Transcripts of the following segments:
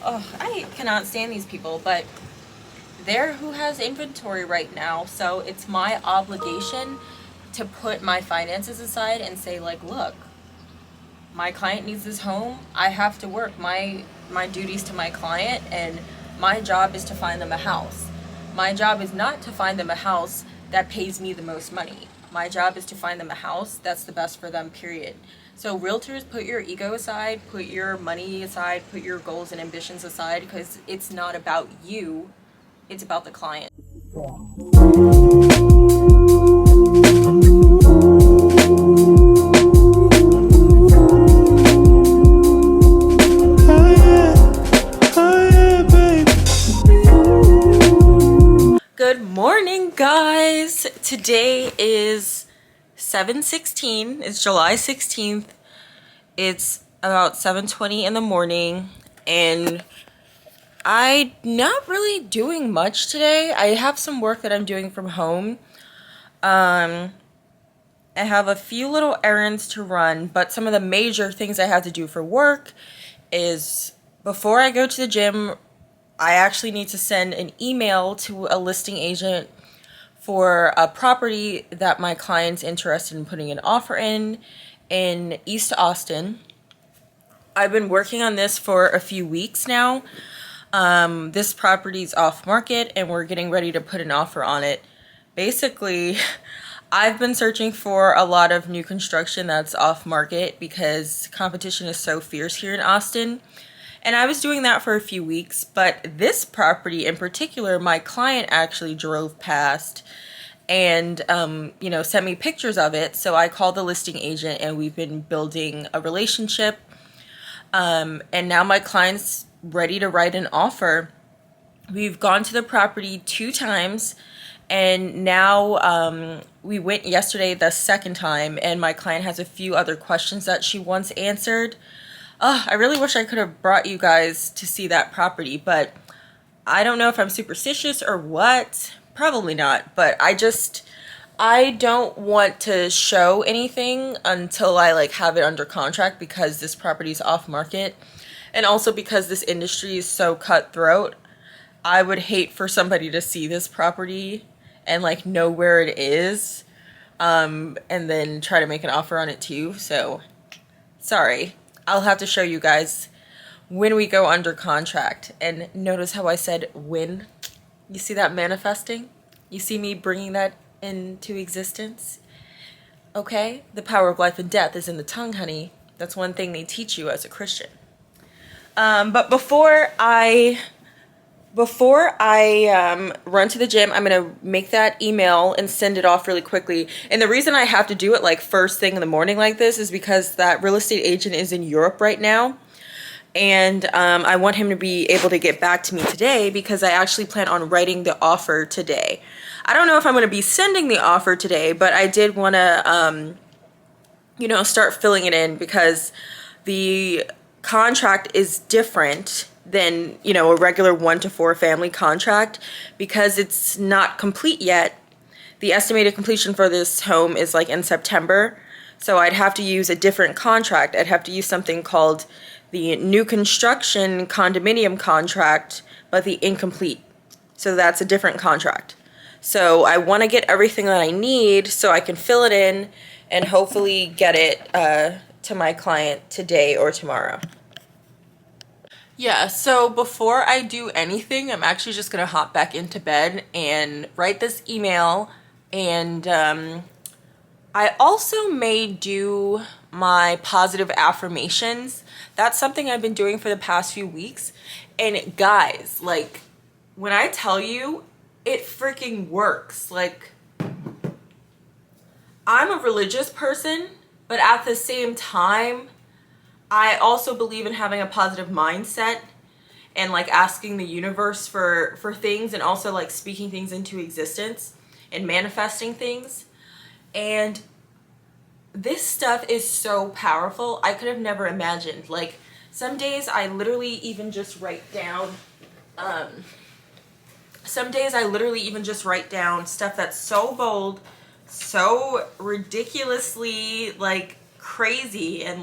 Oh, I cannot stand these people, but they're who has inventory right now, so it's my obligation to put my finances aside and say, like, look, my client needs this home. I have to work my duties to my client, and my job is to find them a house. My job is not to find them a house that pays me the most money. My job is to find them a house that's the best for them, period. So realtors, put your ego aside, put your money aside, put your goals and ambitions aside, because it's not about you, it's about the client. Good morning, guys. Today is 7/16. It's July 16th. It's about 7:20 in the morning, and I'm not really doing much today. I have some work that I'm doing from home. I have a few little errands to run, but some of the major things I have to do for work is before I go to the gym, I actually need to send an email to a listing agent for a property that my client's interested in putting an offer in East Austin. I've been working on this for a few weeks now. This property's off market and we're getting ready to put an offer on it. Basically, I've been searching for a lot of new construction that's off market because competition is so fierce here in Austin. And I was doing that for a few weeks, but this property in particular, my client actually drove past and, sent me pictures of it. So I called the listing agent and we've been building a relationship. And now my client's ready to write an offer. We've gone to the property 2 times, and now we went yesterday the second time, and my client has a few other questions that she wants answered. I really wish I could have brought you guys to see that property, but I don't know if I'm superstitious or what. Probably not, but I don't want to show anything until I have it under contract, because this property's off market, and also because this industry is so cutthroat. I would hate for somebody to see this property and know where it is, and then try to make an offer on it too. So sorry, I'll have to show you guys when we go under contract. And notice how I said when. You see that manifesting? You see me bringing that into existence? Okay? The power of life and death is in the tongue, honey. That's one thing they teach you as a Christian. But before I run to the gym, I'm going to make that email and send it off really quickly. And the reason I have to do it first thing in the morning like this is because that real estate agent is in Europe right now. And I want him to be able to get back to me today, because I actually plan on writing the offer today. I don't know if I'm going to be sending the offer today, but I did want to, start filling it in, because the contract is different than, a regular 1 to 4 family contract, because it's not complete yet. The estimated completion for this home is in September. So I'd have to use a different contract. I'd have to use something called the new construction condominium contract, but the incomplete. So that's a different contract. So I want to get everything that I need so I can fill it in and hopefully get it to my client today or tomorrow. Yeah, so before I do anything, I'm actually just going to hop back into bed and write this email. And I also may do my positive affirmations. That's something I've been doing for the past few weeks. And guys, when I tell you, it freaking works. I'm a religious person, but at the same time, I also believe in having a positive mindset and asking the universe for things, and also speaking things into existence and manifesting things. And this stuff is so powerful. I could have never imagined. Some days I literally even just write down stuff that's so bold, so ridiculously crazy, and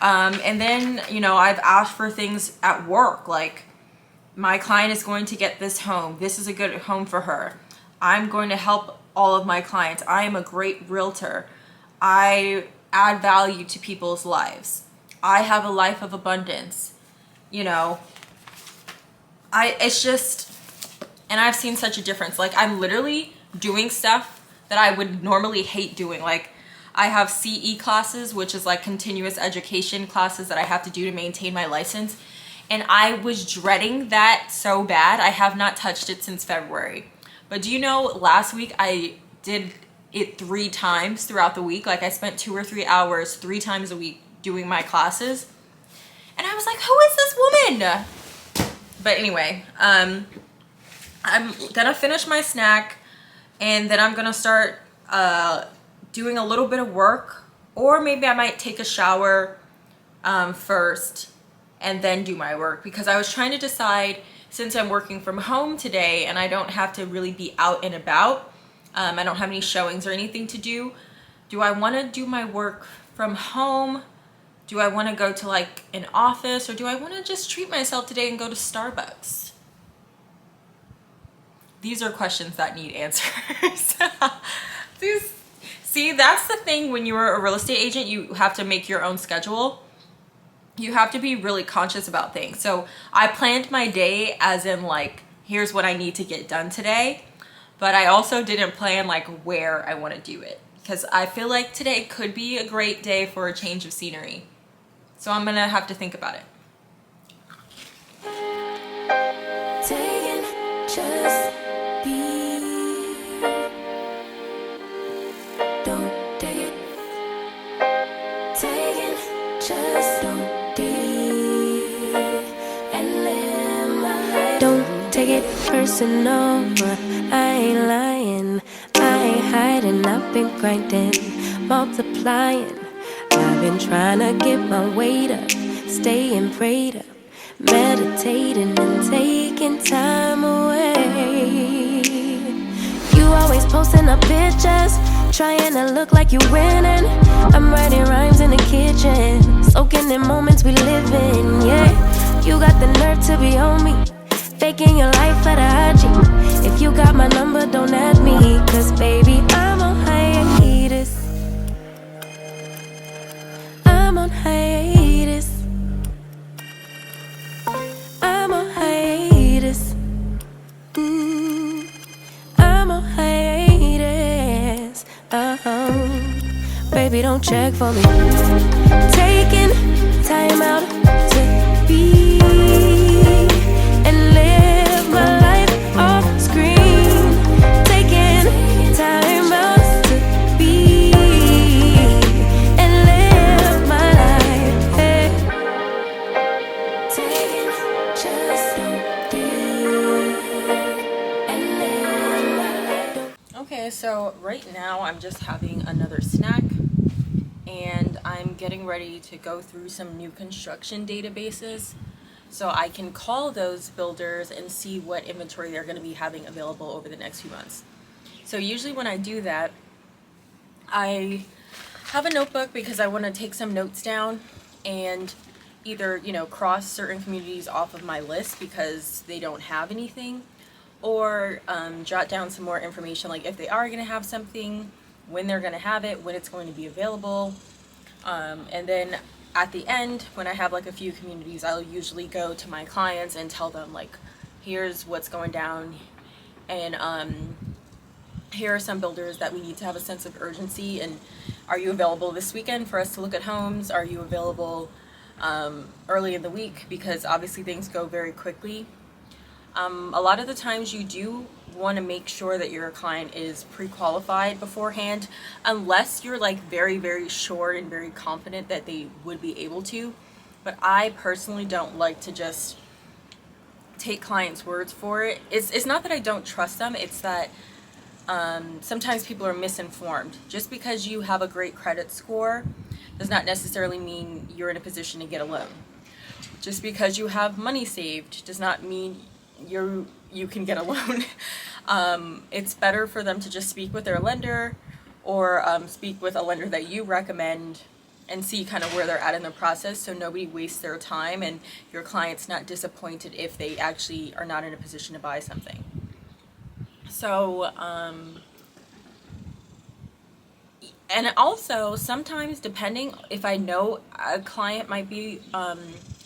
And then, you know, I've asked for things at work, like my client is going to get this home. This is a good home for her. I'm going to help all of my clients. I am a great realtor. I add value to people's lives. I have a life of abundance. You know, it's just, and I've seen such a difference. Like, I'm literally doing stuff that I would normally hate doing. Like, I have CE classes, which is like continuous education classes that I have to do to maintain my license. And I was dreading that so bad. I have not touched it since February. But do you know, last week I did it 3 times throughout the week. Like, I spent 2 or 3 hours 3 times a week doing my classes. And I was like, who is this woman? But anyway, I'm gonna finish my snack, and then I'm gonna start doing a little bit of work, or maybe I might take a shower first and then do my work, because I was trying to decide, since I'm working from home today and I don't have to really be out and about, I don't have any showings or anything to do I want to do my work from home? Do I want to go to like an office, or do I want to just treat myself today and go to Starbucks? These are questions that need answers. See, that's the thing when you're a real estate agent, you have to make your own schedule. You have to be really conscious about things. So I planned my day as in like, here's what I need to get done today. But I also didn't plan like where I want to do it, because I feel like today could be a great day for a change of scenery. So I'm gonna have to think about it. Taking just be. Don't take it. Taking just don't be. And live my life. Don't take it personal. I ain't lying. I ain't hiding. I've been grinding, multiplying. I've been trying to get my weight up, staying prayed up, meditating and taking time away. You always posting up pictures, trying to look like you winning. I'm writing rhymes in the kitchen, soaking in moments we live in, yeah. You got the nerve to be on me, faking your life for the IG. If you got my number, don't add me, cause baby, I'm on hiatus. I'm on hiatus. I'm on hiatus. I'm on hiatus. Baby, don't check for me. Taking time out to be and live my life off screen. Taking time out to be and live my life. Hey. Taking just don't be and live my life. Okay, so right now I'm just having another snack, and I'm getting ready to go through some new construction databases so I can call those builders and see what inventory they're going to be having available over the next few months. So usually when I do that, I have a notebook because I want to take some notes down and either, you know, cross certain communities off of my list because they don't have anything, or jot down some more information, like if they are going to have something, when they're going to have it, when it's going to be available. And then at the end, when I have like a few communities, I'll usually go to my clients and tell them like, here's what's going down, and here are some builders that we need to have a sense of urgency, and are you available this weekend for us to look at homes? Are you available early in the week? Because obviously things go very quickly. A lot of the times you do want to make sure that your client is pre-qualified beforehand, unless you're like very, very sure and very confident that they would be able to. But I personally don't like to just take clients' words for it. It's not that I don't trust them, it's that sometimes people are misinformed. Just because you have a great credit score does not necessarily mean you're in a position to get a loan. Just because you have money saved does not mean you can get a loan. It's better for them to just speak with their lender, or speak with a lender that you recommend, and see kind of where they're at in the process, so nobody wastes their time and your client's not disappointed if they actually are not in a position to buy something. So and also sometimes, depending, if I know a client might be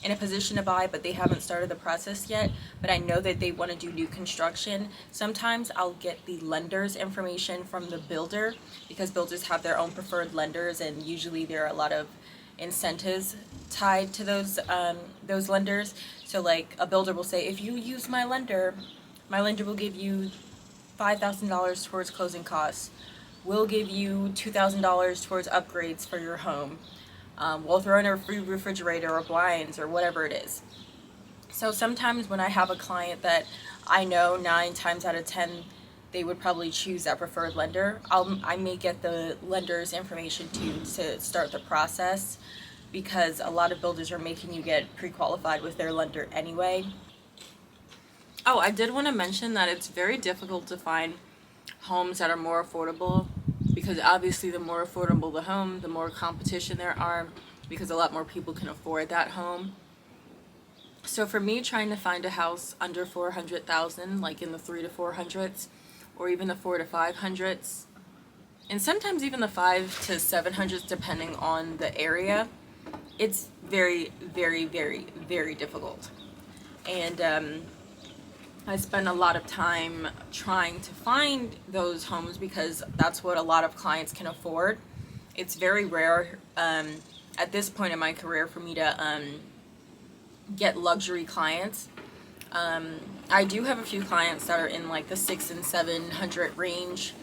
in a position to buy but they haven't started the process yet, but I know that they want to do new construction, sometimes I'll get the lender's information from the builder, because builders have their own preferred lenders, and usually there are a lot of incentives tied to those lenders. So like a builder will say, if you use my lender will give you $5,000 towards closing costs. We'll give you $2,000 towards upgrades for your home. We'll throw in a free refrigerator or blinds or whatever it is. So sometimes when I have a client that I know 9 times out of 10 they would probably choose that preferred lender, I may get the lender's information to start the process, because a lot of builders are making you get pre-qualified with their lender anyway. Oh, I did want to mention that it's very difficult to find homes that are more affordable, because obviously the more affordable the home, the more competition there are, because a lot more people can afford that home. So for me, trying to find a house under 400,000, like in the 3 to 400s, or even the 4 to 500s, and sometimes even the 5 to 700s, depending on the area, it's very, very, very, very difficult. And I spend a lot of time trying to find those homes, because that's what a lot of clients can afford. It's very rare at this point in my career for me to get luxury clients. I do have a few clients that are in like the 600 and 700 range,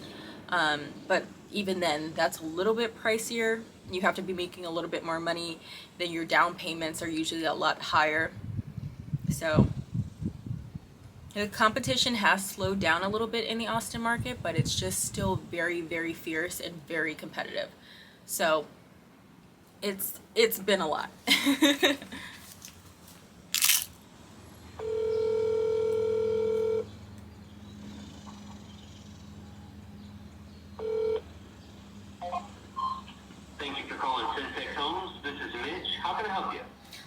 but even then that's a little bit pricier. You have to be making a little bit more money, then your down payments are usually a lot higher. So the competition has slowed down a little bit in the Austin market, but it's just still very, very fierce and very competitive. So it's been a lot. Thank you for calling Syntex Homes. This is Mitch. How can I help you?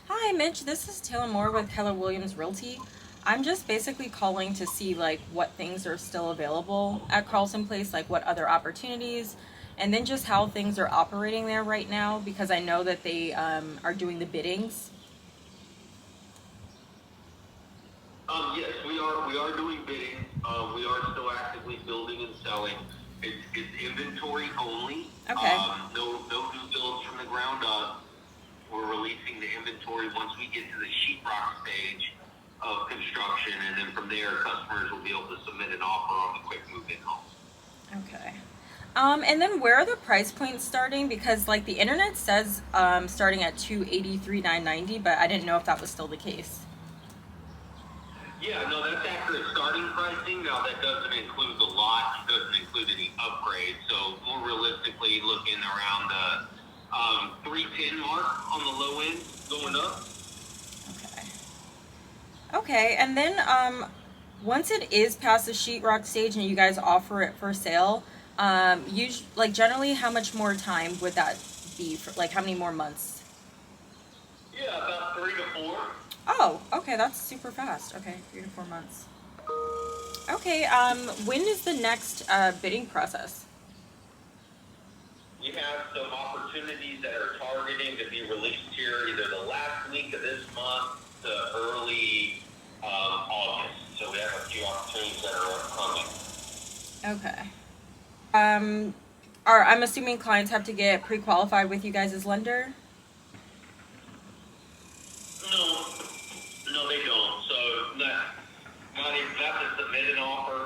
Hi, Mitch. This is Taylor Moore with Keller Williams Realty. I'm just basically calling to see like what things are still available at Carlson Place, like what other opportunities, and then just how things are operating there right now, because I know that they are doing the biddings. Yes, we are doing bidding. We are still actively building and selling. It's inventory only. Okay. No new builds from the ground up. We're releasing the inventory once we get to the sheetrock stage of construction, and then from there, customers will be able to submit an offer on the quick move-in homes. Okay. And then where are the price points starting? Because like the internet says starting at $283,990, but I didn't know if that was still the case. Yeah, no, that's accurate starting pricing. Now, that doesn't include the lot. It doesn't include any upgrades. So more realistically, looking around the 310 mark on the low end, going up. Okay, and then once it is past the sheetrock stage and you guys offer it for sale, like generally how much more time would that be for, like how many more months? Yeah, about 3 to 4. Oh, okay, that's super fast. Okay, 3 to 4 months. Okay, when is the next bidding process? We have some opportunities that are targeting to be released here either the last week of this month to early August. So we have a few opportunities that are upcoming. Okay. I'm assuming clients have to get pre-qualified with you guys as lender? No, they don't. So not to submit an offer,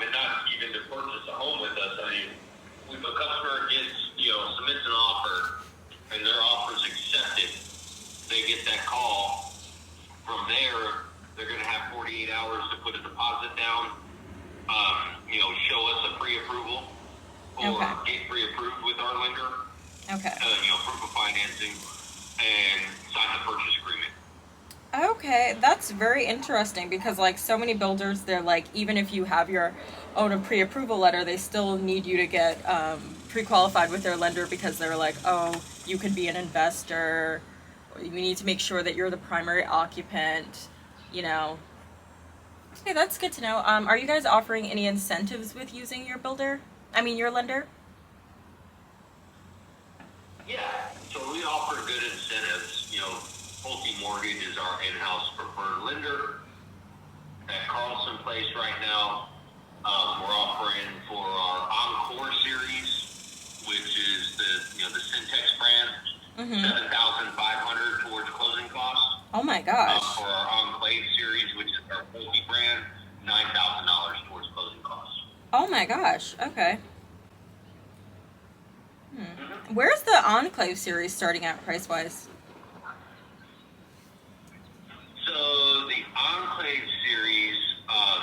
and not even to purchase a home with us. I mean, if a customer submits an offer and their offer is accepted, they get that call. From there, they're going to have 48 hours to put a deposit down, show us a pre-approval, or get pre-approved with our lender. Okay. Proof of financing, and sign the purchase agreement. Okay, that's very interesting, because like so many builders, they're like, even if you have your own pre-approval letter, they still need you to get pre-qualified with their lender, because they're like, oh, you could be an investor. You need to make sure that you're the primary occupant, you know. Okay, that's good to know. Are you guys offering any incentives with using your your lender? Yeah, so we offer good incentives. You know, Posttay Mortgage is our in-house preferred lender. At Carlson Place right now, we're offering for our Encore series, which is the Syntex brand, $7,500 towards closing costs. Oh my gosh. For our Enclave series, which is our Posttay brand, $9,000 towards closing costs. Oh my gosh. Okay. Where's the Enclave series starting at price-wise? So the Enclave series, and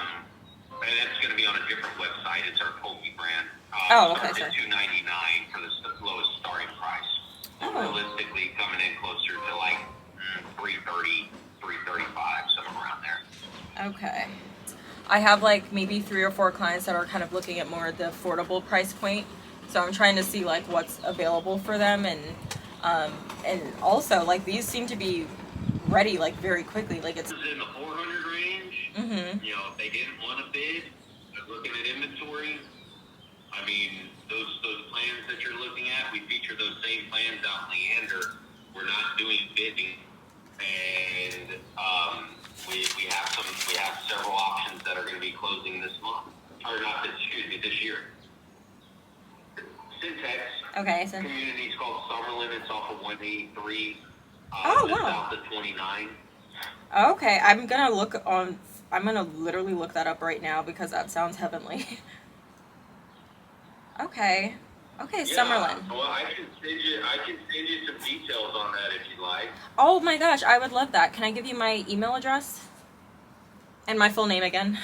it's going to be on a different website. It's our Posttay brand. Okay, starts sorry. at $299 for the lowest starting price. So realistically, coming in closer to like $330, $335, somewhere around there. Okay. I have like maybe 3 or 4 clients that are kind of looking at more the affordable price point. So I'm trying to see like what's available for them, and also like these seem to be ready like very quickly. Like it's in the 400 range. You know, if they didn't want to bid, they're looking at inventory. I mean, those plans that you're looking at, we feature those same plans out in Leander. We're not doing bidding, and we have several options that are going to be closing this month, or not this, excuse me, this year. Syntex. okay. So Community's called Summerlin. It's off of 183. Oh, just wow. South of 29. okay, I'm gonna literally look that up right now because that sounds heavenly. Okay, Summerlin. Well, I can send you some details on that if you'd like. Oh my gosh, I would love that. Can I give you my email address and my full name again?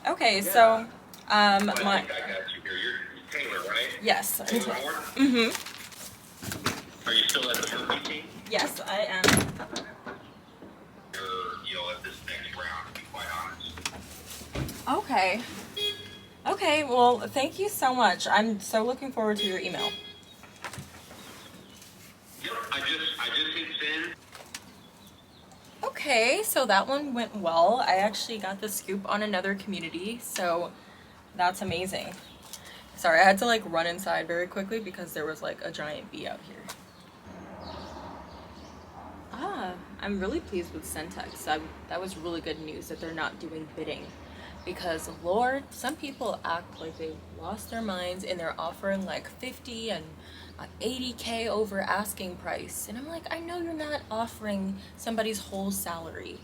Okay, so I think I got you here. You're Taylor, right? yes. Taylor Moore? Are you still at the Murphy team? Yes, I am. You're at this next round, to be quite honest. Okay, well, thank you so much. I'm so looking forward to your email. Yep, I just hit send. Okay, so that one went well. I actually got the scoop on another community, so that's amazing. Sorry, I had to like run inside very quickly because there was like a giant bee out here. I'm really pleased with Syntex. That was really good news that they're not doing bidding, because Lord, some people act like they've lost their minds and they're offering like 50 and 80K over asking price, and I'm like, I know you're not offering somebody's whole salary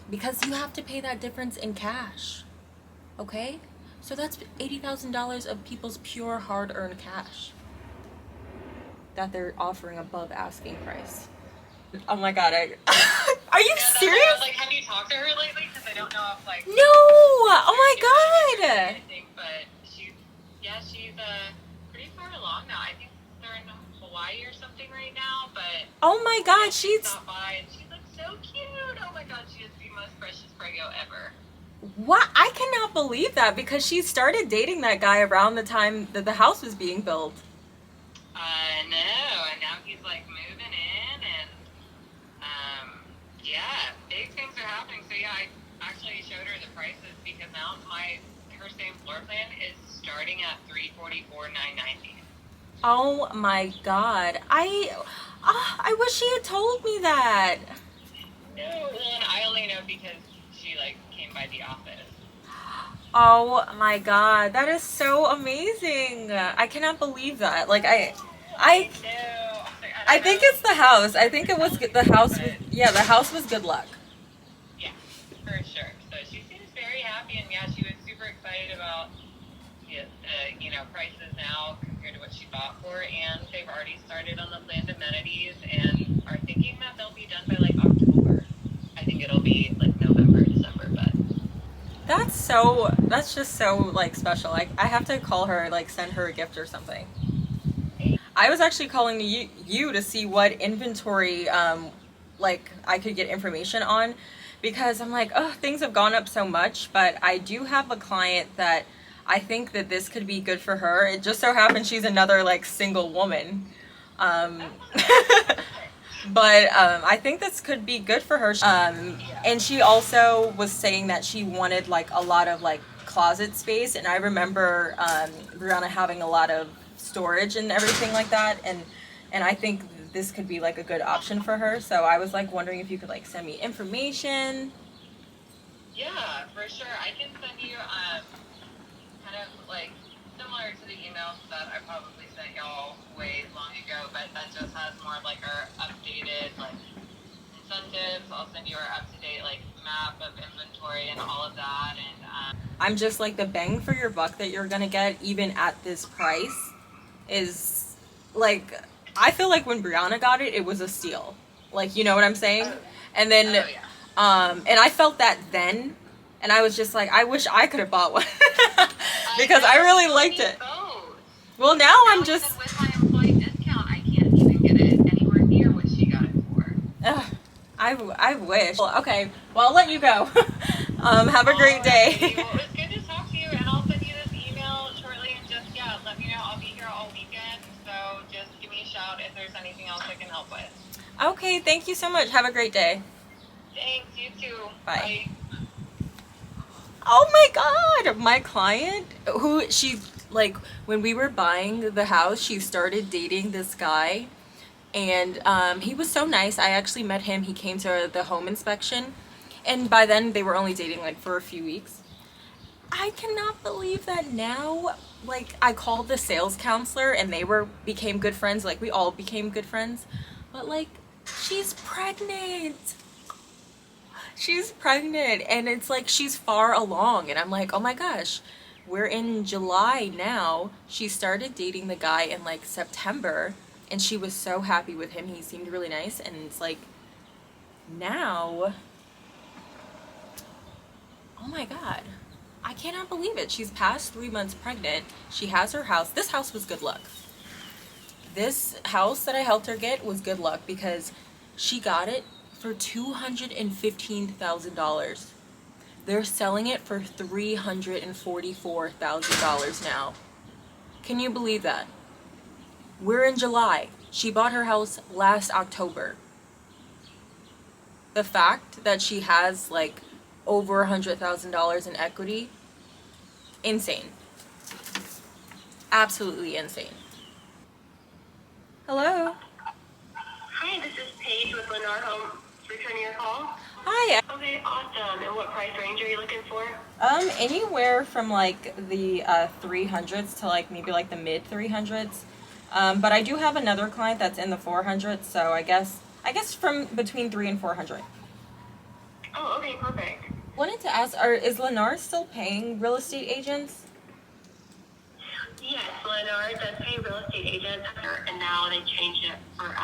because you have to pay that difference in cash. Okay, so that's $80,000 of people's pure hard-earned cash that they're offering above asking price. Oh my god, are you serious? I was like, have you talked to her lately? Because I don't know if like. No! Oh my god! But she's pretty far along now. I think they're in Hawaii or something right now. But oh my god, she's stopped by and she looks so cute. Oh my god, she is the most precious prego ever. what? I cannot believe that, because she started dating that guy around the time that the house was being built. I know, and now he's like moving in, and yeah, big things are happening. So yeah, I actually showed her the prices because now her same floor plan is starting at $344,990. Oh my god, I wish she had told me that. No, well, and I only know because she like came by the office. Oh my god, that is so amazing. I cannot believe that. Like I think it's the house. I think it was the house. The house was good luck. Yeah, for sure. So she seems very happy, and yeah, she was super excited about prices now compared to what she bought for, and they've already started on the planned amenities and are thinking that they'll be done by like October. I think it'll be like November, December, but that's just so like special. Like I have to call her, like send her a gift or something. I was actually calling you to see what inventory like I could get information on, because I'm like, oh, things have gone up so much, but I do have a client that I think that this could be good for her. It just so happens she's another like single woman. Um, but I think this could be good for her. And she also was saying that she wanted like a lot of like closet space, and I remember Brianna having a lot of storage and everything like that, and I think this could be like a good option for her. So I was like wondering if you could like send me information. Yeah, for sure. I can send you kind of like similar to the emails that I probably sent y'all way long ago, but that just has more of like our updated like incentives. I'll send you our up-to-date like map of inventory and all of that. And I'm just like, the bang for your buck that you're gonna get even at this price is like, I feel like when Brianna got it, it was a steal. Like, you know what I'm saying? And then and I felt that then, and I was just like, I wish I could have bought one because I really liked it. Well, now I'm just with my employee discount, I can't even get it anywhere near what she got it for. I wish. Well, okay, well, I'll let you go. Have a great day. Well, it was good to talk to you, and I'll send you this email shortly. And just let me know. I'll be here all weekend, so just give me a shout if there's anything else I can help with. Okay, thank you so much. Have a great day. Thanks. You too. Bye. Oh my god, my client, who she, like, when we were buying the house, she started dating this guy, and he was so nice. I actually met him. He came to the home inspection, and by then they were only dating like for a few weeks. I cannot believe that now, like, I called the sales counselor and they became good friends. Like, we all became good friends, but like, she's pregnant. She's pregnant, and it's like she's far along, and I'm like, oh my gosh, we're in July now. She started dating the guy in like September, and she was so happy with him. He seemed really nice, and it's like, now, oh my god, I cannot believe it. She's past 3 months pregnant. She has her house. This house was good luck. This house that I helped her get was good luck because she got it for $215,000. They're selling it for $344,000 now. Can you believe that? We're in July. She bought her house last October. The fact that she has like over $100,000 in equity, insane. Absolutely insane. Hello. Hi, this is Paige with Lennar Home. Returning your call. Hi. Okay, awesome. And what price range are you looking for? Anywhere from like the 300s to like maybe like the mid 300s. But I do have another client that's in the 400s, so I guess from between 300 and 400. Oh, okay, perfect. Wanted to ask, is Lennar still paying real estate agents? Yes, Lennar does pay real estate agents, and now they changed it for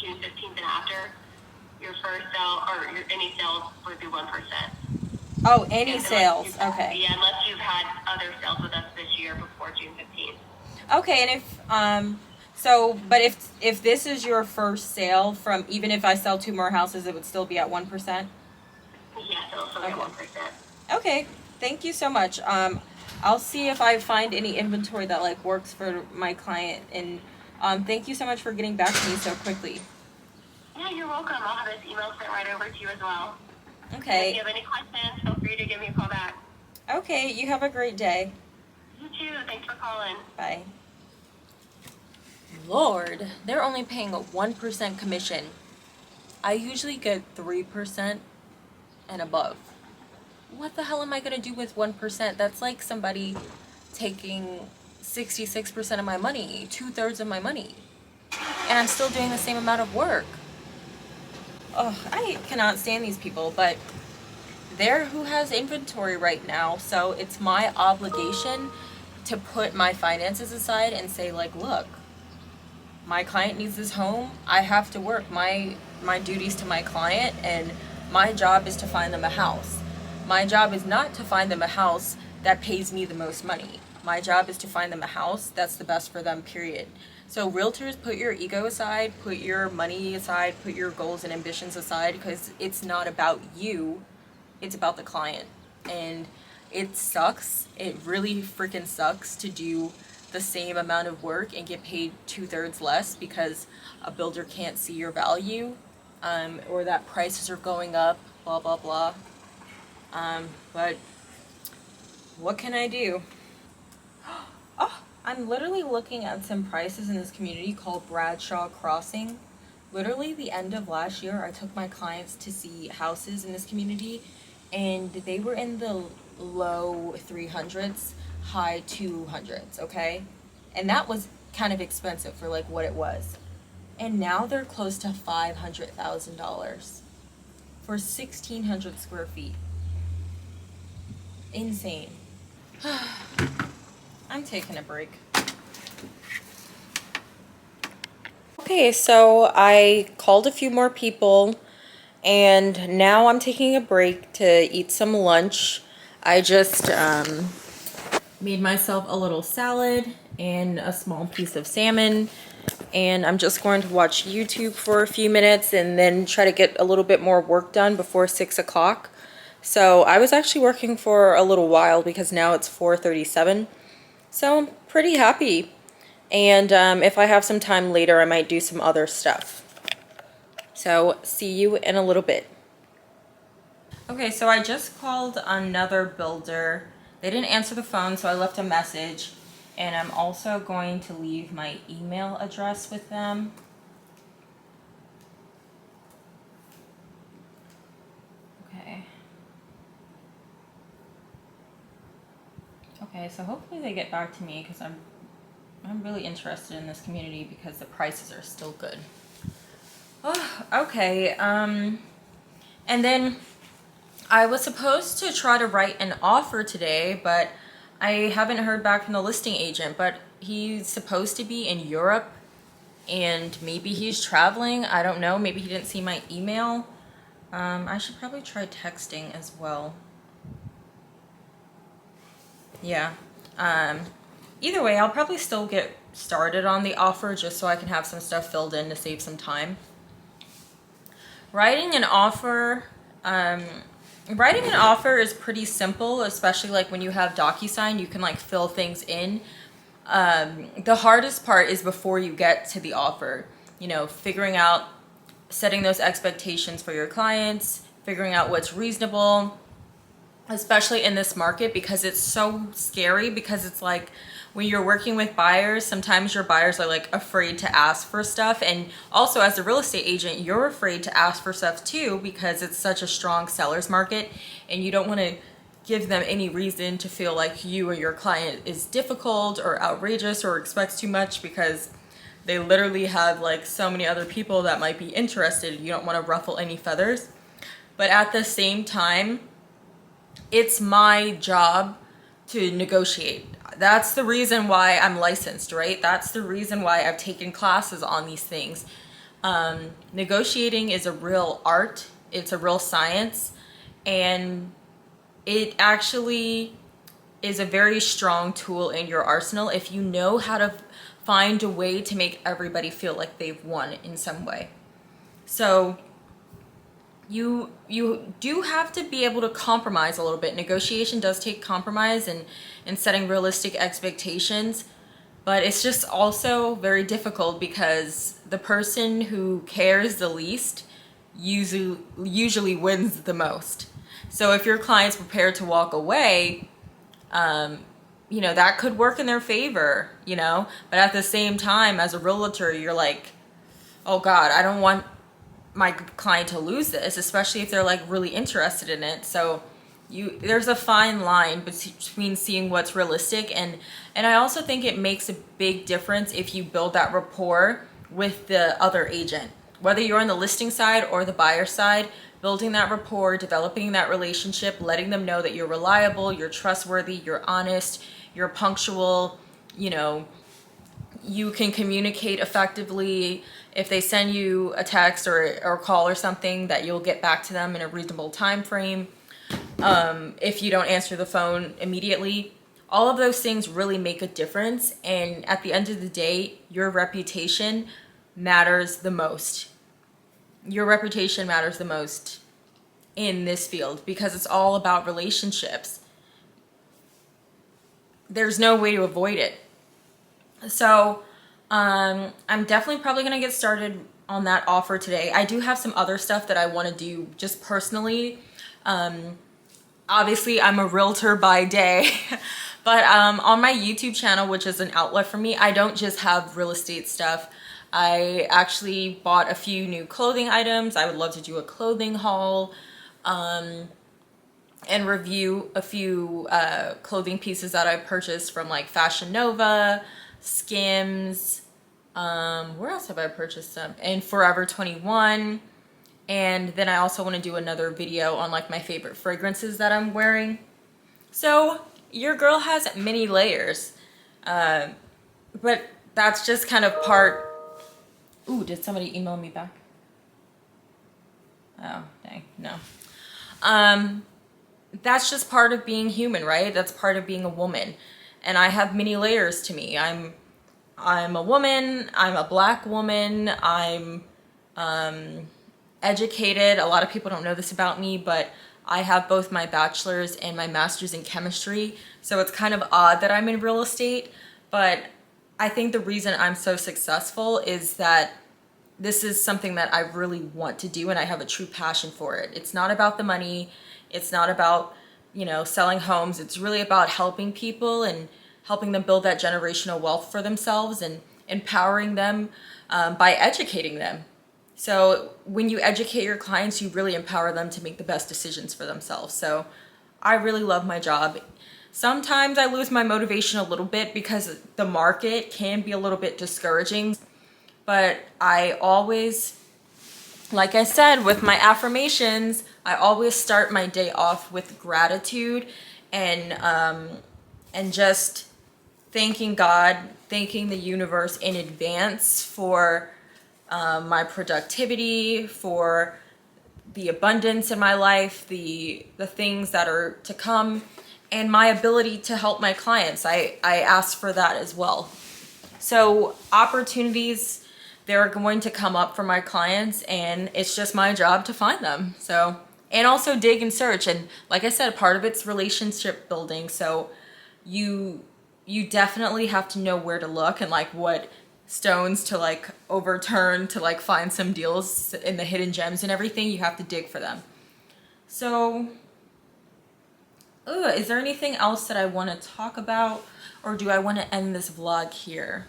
June 15th and after. Your first sale or any sales would be 1%. Oh, any sales. Okay. Yeah, unless you've had other sales with us this year before June 15th. Okay, and but if this is your first sale from, even if I sell 2 more houses, it would still be at 1%? Yes, it'll still be 1%. Okay, thank you so much. I'll see if I find any inventory that like works for my client, and thank you so much for getting back to me so quickly. Yeah, you're welcome. I'll have this email sent right over to you as well. Okay. If you have any questions, feel free to give me a call back. Okay, you have a great day. You too. Thanks for calling. Bye. Lord, they're only paying a 1% commission. I usually get 3% and above. What the hell am I gonna do with 1%? That's like somebody taking 66% of my money, 2/3 of my money, and I'm still doing the same amount of work. Oh, I cannot stand these people, but they're who has inventory right now, so it's my obligation to put my finances aside and say, like, look, my client needs this home. I have to work my duties to my client, and my job is to find them a house. My job is not to find them a house that pays me the most money. My job is to find them a house that's the best for them, period. So realtors, put your ego aside, put your money aside, put your goals and ambitions aside, because it's not about you, it's about the client. And It sucks. It really freaking sucks to do the same amount of work and get paid 2/3 less because a builder can't see your value, or that prices are going up, blah, blah, blah. But what can I do? Oh, I'm literally looking at some prices in this community called Bradshaw Crossing. Literally the end of last year, I took my clients to see houses in this community, and they were in the low 300s, high 200s, okay? And that was kind of expensive for like what it was. And now they're close to $500,000 for 1,600 square feet. Insane. I'm taking a break. Okay, so I called a few more people and now I'm taking a break to eat some lunch. I just made myself a little salad and a small piece of salmon, and I'm just going to watch YouTube for a few minutes and then try to get a little bit more work done before 6 o'clock. So I was actually working for a little while because now it's 4:37. So I'm pretty happy. And if I have some time later, I might do some other stuff. So see you in a little bit. Okay, so I just called another builder. They didn't answer the phone, so I left a message. And I'm also going to leave my email address with them. Okay. Okay, so hopefully they get back to me because I'm really interested in this community because the prices are still good. Oh, okay, and then I was supposed to try to write an offer today, but I haven't heard back from the listing agent, but he's supposed to be in Europe and maybe he's traveling. I don't know. Maybe he didn't see my email. I should probably try texting as well. Yeah. Either way, I'll probably still get started on the offer just so I can have some stuff filled in to save some time. Writing an offer is pretty simple, especially like when you have DocuSign, you can like fill things in. The hardest part is before you get to the offer, you know, figuring out, setting those expectations for your clients, figuring out what's reasonable, especially in this market because it's so scary, because it's like when you're working with buyers, sometimes your buyers are like afraid to ask for stuff, and also as a real estate agent you're afraid to ask for stuff too because it's such a strong seller's market and you don't want to give them any reason to feel like you or your client is difficult or outrageous or expects too much, because they literally have like so many other people that might be interested. You don't want to ruffle any feathers, but at the same time it's my job to negotiate. That's the reason why I'm licensed, right? That's the reason why I've taken classes on these things. Negotiating is a real art. It's a real science. And it actually is a very strong tool in your arsenal if you know how to find a way to make everybody feel like they've won in some way. So you do have to be able to compromise a little bit. Negotiation does take compromise and setting realistic expectations, but it's just also very difficult because the person who cares the least usually wins the most. So if your client's prepared to walk away, you know, that could work in their favor, you know, but at the same time, as a realtor, you're like, oh God, I don't want my client to lose this, especially if they're like really interested in it. So there's a fine line between seeing what's realistic, and I also think it makes a big difference if you build that rapport with the other agent, whether you're on the listing side or the buyer side. Building that rapport, developing that relationship, letting them know that you're reliable, you're trustworthy, you're honest, you're punctual, you know, you can communicate effectively. If they send you a text or a call or something, that you'll get back to them in a reasonable time frame. If you don't answer the phone immediately, all of those things really make a difference. And at the end of the day, your reputation matters the most. Your reputation matters the most in this field because it's all about relationships. there's no way to avoid it. So I'm definitely probably going to get started on that offer today. I do have some other stuff that I want to do just personally. Obviously, I'm a realtor by day, but on my YouTube channel, which is an outlet for me, I don't just have real estate stuff. I actually bought a few new clothing items. I would love to do a clothing haul and review a few clothing pieces that I purchased from like Fashion Nova, Skims, where else have I purchased them? And Forever 21. And then I also want to do another video on like my favorite fragrances that I'm wearing. So your girl has many layers, but that's just kind of part. Ooh, did somebody email me back? Oh, dang, no. That's just part of being human, right? That's part of being a woman. And I have many layers to me. I'm a woman, I'm a black woman, I'm educated. A lot of people don't know this about me, but I have both my bachelor's and my master's in chemistry. So it's kind of odd that I'm in real estate, but I think the reason I'm so successful is that this is something that I really want to do and I have a true passion for it. It's not about the money. It's not about, you know, selling homes. It's really about helping people and helping them build that generational wealth for themselves and empowering them by educating them. So when you educate your clients, you really empower them to make the best decisions for themselves. So I really love my job. Sometimes I lose my motivation a little bit because the market can be a little bit discouraging. But I always, like I said, with my affirmations, I always start my day off with gratitude and just thanking God, thanking the universe in advance for my productivity, for the abundance in my life, the things that are to come, and my ability to help my clients. I ask for that as well. So opportunities, they're going to come up for my clients, and it's just my job to find them. So, and also dig and search. And like I said, part of it's relationship building. So you definitely have to know where to look and like what stones to like overturn to like find some deals in the hidden gems and everything. You have to dig for them. So is there anything else that I want to talk about, or do I want to end this vlog here?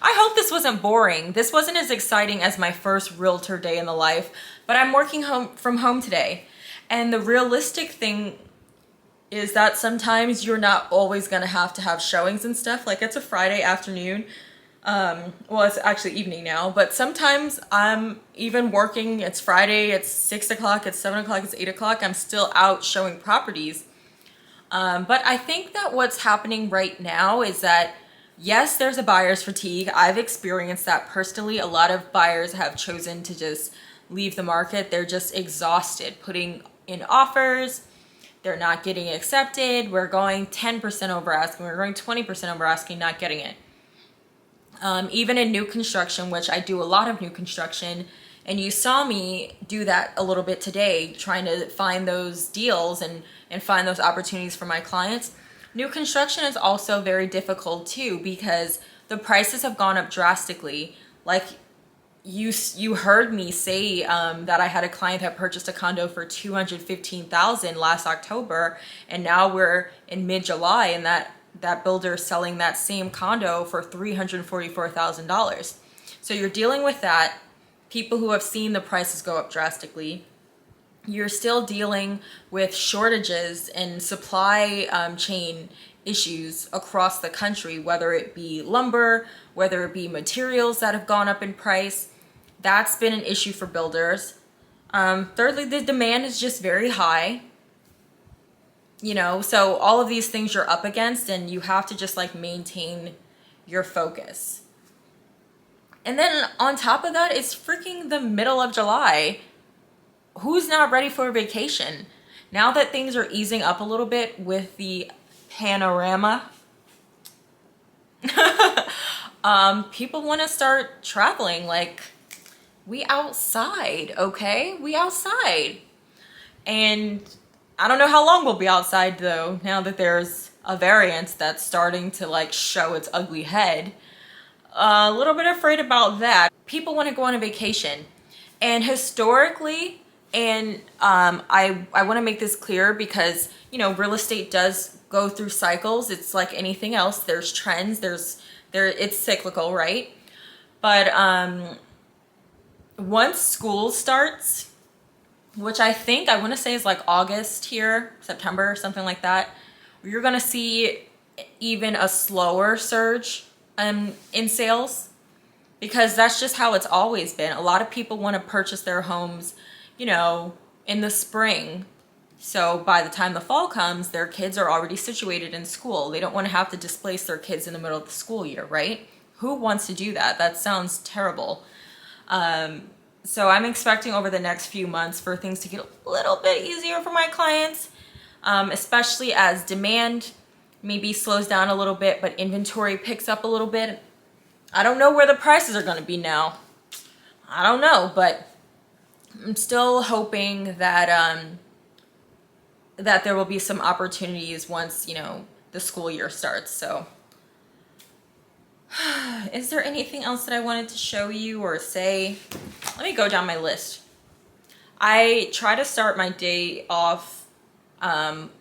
I hope this wasn't boring. This wasn't as exciting as my first realtor day in the life, but I'm working from home today. And the realistic thing is that sometimes you're not always going to have showings and stuff. Like it's a Friday afternoon. Well, it's actually evening now, but sometimes I'm even working. It's Friday, it's 6 o'clock, it's 7 o'clock, it's 8 o'clock. I'm still out showing properties. But I think that what's happening right now is that, yes, there's a buyer's fatigue. I've experienced that personally. A lot of buyers have chosen to just leave the market. They're just exhausted putting in offers. They're not getting accepted. We're going 10% over asking. We're going 20% over asking, not getting it. Even in new construction, which I do a lot of new construction, and you saw me do that a little bit today, trying to find those deals and find those opportunities for my clients. New construction is also very difficult too because the prices have gone up drastically. Like you heard me say that I had a client that purchased a condo for $215,000 last October, and now we're in mid-July, and that builder is selling that same condo for $344,000. So you're dealing with that. People who have seen the prices go up drastically. You're still dealing with shortages and supply chain issues across the country, whether it be lumber, whether it be materials that have gone up in price. That's been an issue for builders. Thirdly, the demand is just very high. You know, so all of these things you're up against, and you have to just like maintain your focus. And then on top of that, it's freaking the middle of July. Who's not ready for a vacation? Now that things are easing up a little bit with the panorama, people want to start traveling. Like, we outside, okay? We outside. And I don't know how long we'll be outside though, now that there's a variance that's starting to like show its ugly head. A little bit afraid about that. People want to go on a vacation, and historically, and I want to make this clear because, you know, real estate does go through cycles. It's like anything else. There's trends. It's cyclical, right? But once school starts, which I want to say is like August here, September, something like that, you're going to see even a slower surge in sales, because that's just how it's always been. A lot of people want to purchase their homes, you know, in the spring. So by the time the fall comes, their kids are already situated in school. They don't want to have to displace their kids in the middle of the school year, right? Who wants to do that? That sounds terrible. So I'm expecting over the next few months for things to get a little bit easier for my clients, especially as demand maybe slows down a little bit, but inventory picks up a little bit. I don't know where the prices are going to be now. I don't know, but I'm still hoping that that there will be some opportunities once, you know, the school year starts. So is there anything else that I wanted to show you or say? Let me go down my list. I try to start my day off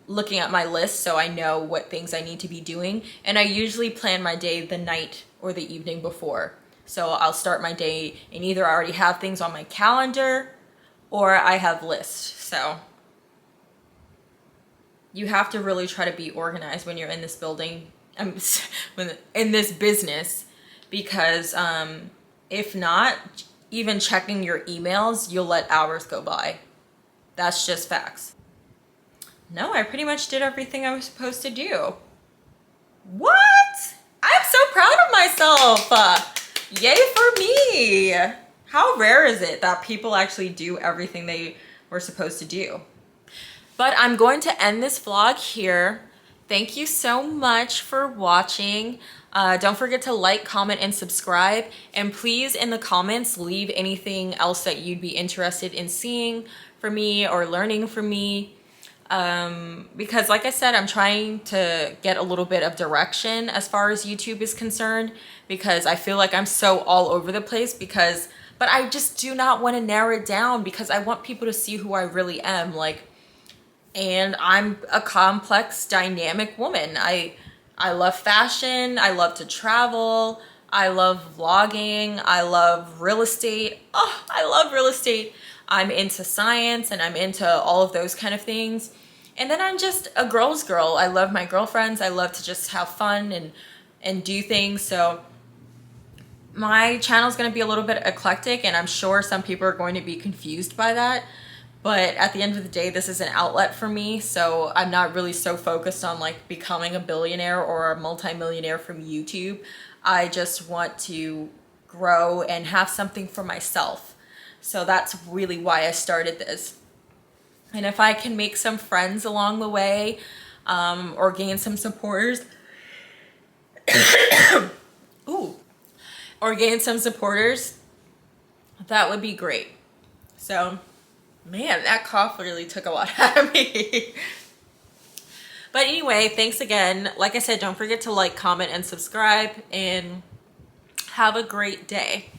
looking at my list so I know what things I need to be doing. And I usually plan my day the night or the evening before. So I'll start my day and either I already have things on my calendar or I have lists. So you have to really try to be organized when you're in this building, in this business, because if not, even checking your emails, you'll let hours go by. That's just facts. No, I pretty much did everything I was supposed to do. What? I'm so proud of myself. Yay for me. How rare is it that people actually do everything they were supposed to do? But I'm going to end this vlog here. Thank you so much for watching. Don't forget to like, comment, and subscribe. And please, in the comments, leave anything else that you'd be interested in seeing from me or learning from me. Because like I said, I'm trying to get a little bit of direction as far as YouTube is concerned, because I feel like I'm so all over the place but I just do not want to narrow it down, because I want people to see who I really am. And I'm a complex, dynamic woman. I love fashion. I love to travel. I love vlogging. I love real estate. Oh, I love real estate. I'm into science and I'm into all of those kind of things. And then I'm just a girl's girl. I love my girlfriends. I love to just have fun and do things. So my channel is going to be a little bit eclectic, and I'm sure some people are going to be confused by that. But at the end of the day, this is an outlet for me. So I'm not really so focused on like becoming a billionaire or a multimillionaire from YouTube. I just want to grow and have something for myself. So that's really why I started this. And if I can make some friends along the way, or gain some supporters, that would be great. So, man, that cough really took a lot out of me. But anyway, thanks again. Like I said, don't forget to like, comment, and subscribe, and have a great day.